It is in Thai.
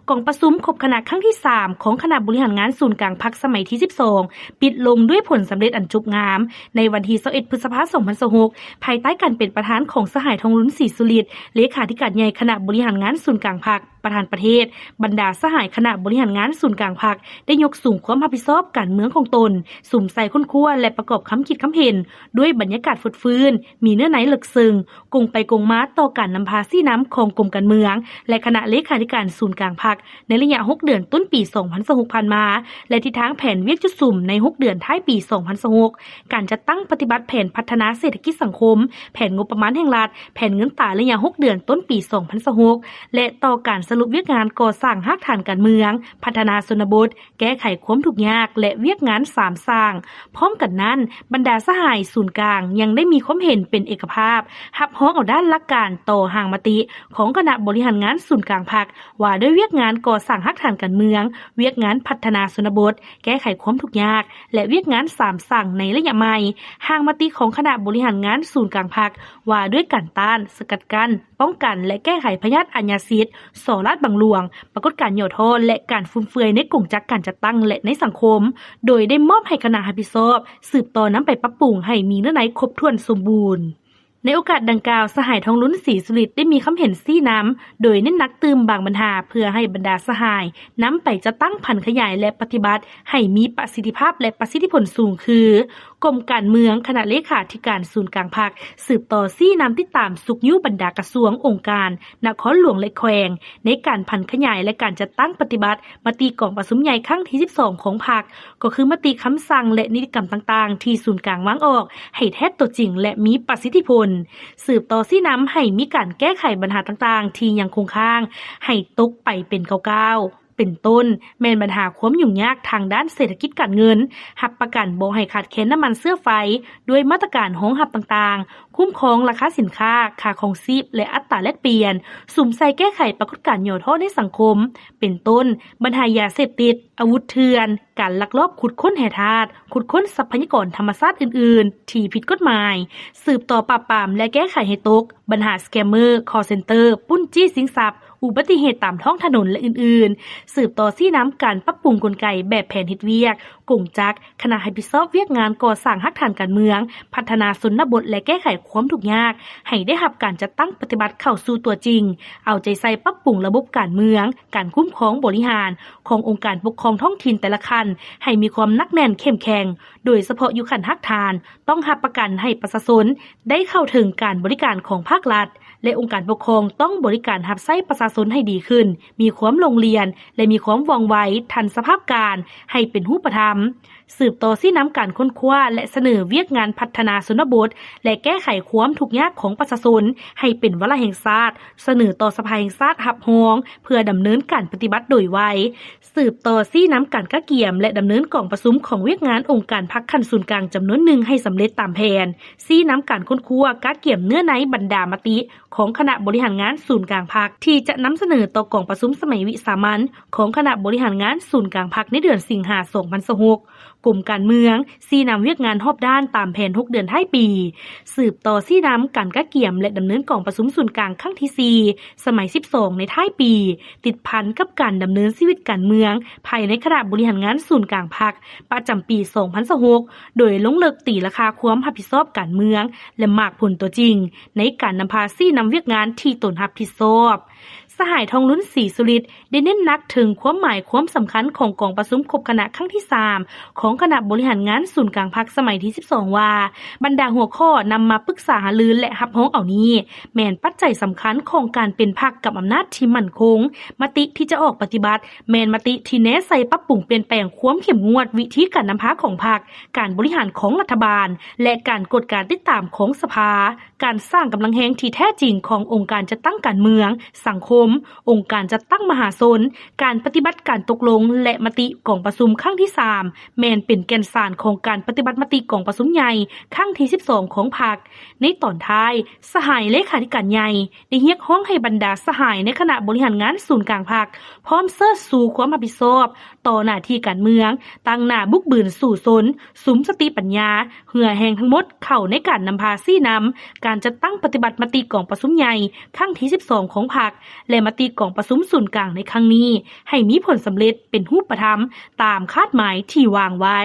กองประชุมครบคณะครั้งที่3ของคณะบริหารงานศูนย์กลางพรรคสมัยที่12ปิดลงด้วยผลสำเร็จอันจุบงามในวันที่21พฤษภาคม2026ภายใต้การเป็นประธานของสหายทองลุ้นศรีสุริตเลขาธิการใหญ่คณะบริหารงานศูนย์กลางพรรคประธานประเทศบรรดาสหายคณะบริหารงานศูนย์กลางพรรคได้ยกสูงความรับผิดชอบการเมืองของตนสุ่มใส่ค้นคว้าและประกอบคำคิดคำเห็นด้วยบรรยากาศฟดฟื้นมีเนื้อในลึกซึ้งกงไปกงมาต่อการนำพาซี่น้ำของกรมการเมืองและคณะเลขาธิการศูนย์กลางพรรคในระยะ6เดือนต้นปี2026ผ่านมาและทิศทางแผนเวียกจุดสุ่มใน6เดือนท้ายปี2026การจัดตั้งปฏิบัติแผนพัฒนาเศรษฐกิจสังคมแผนงบประมาณแห่งรัฐแผนเงินตราระยะ6เดือนต้นปี2026และต่อการสรุปเวียกงานก่อสร้างรากฐานการเมืองพัฒนาชนบทแก้ไขความทุกข์ยากและเวียกงาน3สร้างพร้อมกันนั้นบรรดาสหายศูนย์กลางยังได้มีความเห็นเป็นเอกภาพรับร้องเอาด้านหลักการต่อห่างมติของคณะบริหารงานศูนย์กลางพรรคว่าด้วยเวียกงานก่อสร้างรากฐานการเมืองเวียกงานพัฒนาชนบทแก้ไขความทุกข์ยากและเวียกงาน3สั่งในระยะใหม่ห่างมติของคณะบริหารงานศูนย์กลางพรรคว่าด้วยการต้านสกัดกั้นป้องกันและแก้ไขพยาธิอัญญาสิทธิ์สอราษฎร์บางหลวงปรากฏการณ์ย่อท้อและการฟุ่มเฟือยในกงจักการจัดตั้งและในสังคมโดยได้มอบให้คณะรับผิดชอบสืบต่อนำไปปรับปรุงให้มีเนื้อในครบถ้วนสมบูรณ์ในโอกาสดังกล่าวสหายทองลุ้นศรีสุริตได้มีคำเห็นซี่น้ำโดยเน้นหนักตืมบางปัญหาเพื่อให้บรรดาสหายนำไปจะตั้งพันขยายและปฏิบัติให้มีประสิทธิภาพและประสิทธิผลสูงคือกรมการเมืองคณะเลขาธิการศูนย์กลางพรรคสืบต่อซี่น้ำติดตามสุขยุบรรดากระทรวงองค์การนครหลวงและแขวงในการพันขยายและการจัดตั้งปฏิบัติมติกองประชุมใหญ่ครั้งที่12ของพรรคก็คือมติคำสั่งและนิติกรรมต่างๆที่ศูนย์กลางวางออกให้แท้ตัวจริงและมีประสิทธิผลสืบต่อซี่น้ำให้มีการแก้ไขปัญหาต่างๆที่ยังคงค้างให้ตกไปเป็นก้าวเป็นต้นแม่นปัญหาความยุ่งยากทางด้านเศรษฐกิจการเงินรับประกันบ่ให้ขาดแคลนน้ำมันเสื้อไฟด้วยมาตรการรองรับต่างๆคุ้มครองราคาสินค้าค่าครองชีพและอัตราแลกเปลี่ยนสุ่มใส่แก้ไขปรากฏการณ์ย่อท้อในสังคมเป็นต้นปัญหายาเสพติดอาวุธเถื่อนการลักลอบขุดค้นแร่ธาตุขุดค้นทรัพยากรธรรมชาติอื่นๆที่ผิดกฎหมายสืบต่อปราบปรามและแก้ไขให้ตกปัญหาสแกมเมอร์คอลเซ็นเตอร์ปุ้นจี้สินทรัพย์อุบัติเหตุตามท้องถนนและอื่นๆสืบต่อซี่น้ำการปรับปรุงกลไกแบบแผนเฮ็ดเวียกกงจักคณะรับผิดชอบเวียกงานก่อสร้างรากฐานการเมืองพัฒนาชนบทและแก้ไขความทุกข์ยากให้ได้รับการจัดตั้งปฏิบัติเข้าสู่ตัวจริงเอาใจใส่ปรับปรุงระบบการเมืองการคุ้มครองบริหารขององค์การปกครองท้องถิ่นแต่ละคันให้มีความนักแน่นเข้มแข็งโดยเฉพาะอยู่ขั้นรากฐานต้องรับประกันให้ประชาชนได้เข้าถึงการบริการของภาครัฐและองค์การปกครองต้องบริการรับใช้ประชาชนให้ดีขึ้นมีความลงเรียนและมีความว่องไวทันสภาพการให้เป็นรูปธรรมสืบต่อซี่น้ำการค้นคว้าและเสนอเวียกงานพัฒนาชนบทและแก้ไขความทุกข์ยากของประชาชนให้เป็นวาระแห่งชาติเสนอต่อสภาแห่งชาติรับรองเพื่อดำเนินการปฏิบัติโดยไวสืบต่อซี่น้ำการกะเกี่ยมและดำเนินกองประชุมของเวียกงานองค์การพรรคขั้นศูนย์กลางจำนวนหนึ่งให้สำเร็จตามแผนซี่น้ำการค้นคว้ากะเกี่ยมเนื้อในบรรดามติของคณะบริหารงานศูนย์กลางพรรคที่จะนำเสนอต่อกองประชุมสมัยวิสามัญของคณะบริหารงานศูนย์กลางพรรคในเดือนสิงหาคม2026กรมการเมืองซี่นำเวียกงานรอบด้านตามแผน6เดือนท้ายปีสืบต่อซี่นำการกะเกี่ยมและดำเนินกองประชุมศูนย์กลางครั้งที่4สมัย12ในท้ายปีติดพันกับการดำเนินชีวิตการเมืองภายในคณะบริหารงานศูนย์กลางพรรคประจำปี2026โดยลงลึกตีราคาความรับผิดชอบการเมืองและมากผลตัวจริงในการนำพาซี่นำเวียกงานที่ตนรับผิดชอบสหายทองลุ้นศรีสุริตได้เน้นหนักถึงความหมายความสำคัญของกองประชุมครบคณะครั้งที่3ของคณะบริหารงานศูนย์กลางพรรคสมัยที่12ว่าบรรดาหัวข้อนำมาปรึกษาหารือและรับรองเอานี้แม่นปัจจัยสำคัญของการเป็นพรรคกับอำนาจที่มั่นคงมติที่จะออกปฏิบัติแม่นมติที่แนะใส่ปรับปรุงเปลี่ยนแปลงความเข้มงวดวิธีการนำพาของพรรคการบริหารของรัฐบาลและการกฎการติดตามของสภาการสร้างกำลังแห่งที่แท้จริงขององค์การจัดตั้งการเมืองสังคมองค์การจัดตั้งมหาชนการปฏิบัติการตกลงและมติกองประชุมครั้งที่3แม่นเป็นแก่นสารของการปฏิบัติมติกองประชุมใหญ่ครั้งที่12ของพรรคในตอนท้ายสหายเลขาธิการใหญ่ได้เรียกร้องให้บรรดาสหายในคณะบริหารงานศูนย์กลางพรรคพร้อมเสิร์ชสู่ความรับผิดชอบต่อหน้าที่การเมืองตั้งหน้าบุกบืนสู่ชนสุมสติปัญญาเหือแห่งทั้งหมดเข้าในการนำพาซี่นำการจัดตั้งปฏิบัติมติกองประชุมใหญ่ครั้งที่12ของพรรคและ และมติของประชุมศูนย์กลางในครั้งนี้ให้มีผลสำเร็จเป็นรูปธรรมตามคาดหมายที่วางไว้